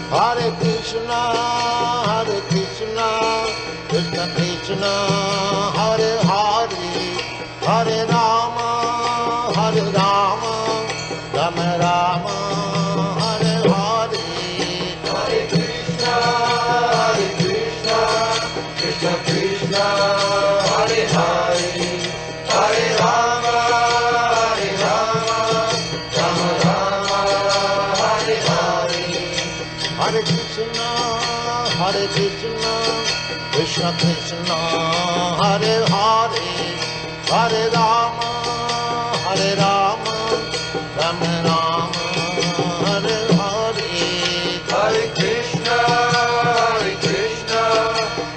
Hare Krishna, Krishna Krishna, Hare Hare, Hare Rama, Rama Rama, Hare Hare. Hare Krishna, Krishna Krishna, Hare Hare, Hare Rama, Rama Rama, Hare Hare. Hare Krishna, Krishna Krishna, Hare Hare, Hare Rama, Rama Rama, Hare Hare. Hare Krishna,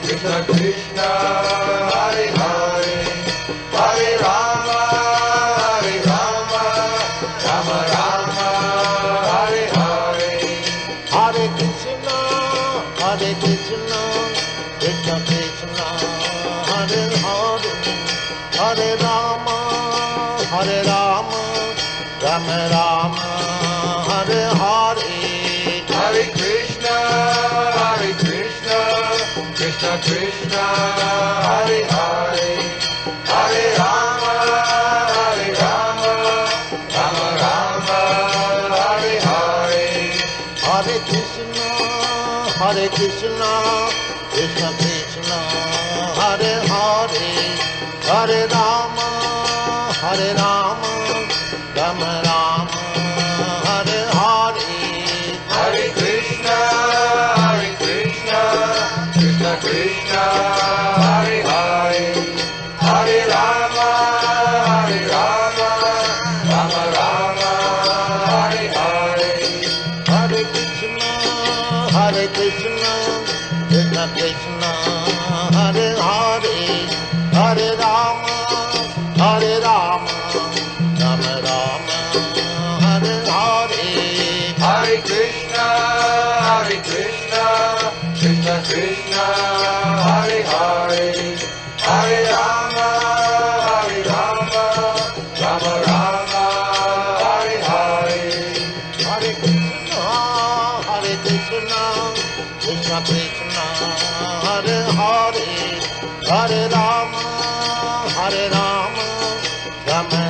Krishna Krishna, Hare Hare, Hare Rama, Rama Rama, Hare Hare. Hare Krishna, Krishna Krishna, Hare Hare, Hare Rama, Rama Rama, Hare Hare. Hare Krishna, Krishna Krishna, Hare Hare, Hare Rama, Rama Rama, Hare Hare. Hare Krishna, Krishna Krishna, Hare Hare, Hare Rama, Rama Rama, Hare Hare. Hare Krishna, Krishna Krishna, Hare Hare, Hare Rama, Rama Rama, Hare Hare. Hare Krishna, Krishna Krishna, Hare Hare, Hare Rama, Rama Rama, Hare Hare. Hare Krishna, Krishna Krishna, Hare Hare, Hare Rama, Rama Rama, Hare Hare. Hare Krishna, Krishna Krishna, Hare Hare, Hare Rama, Rama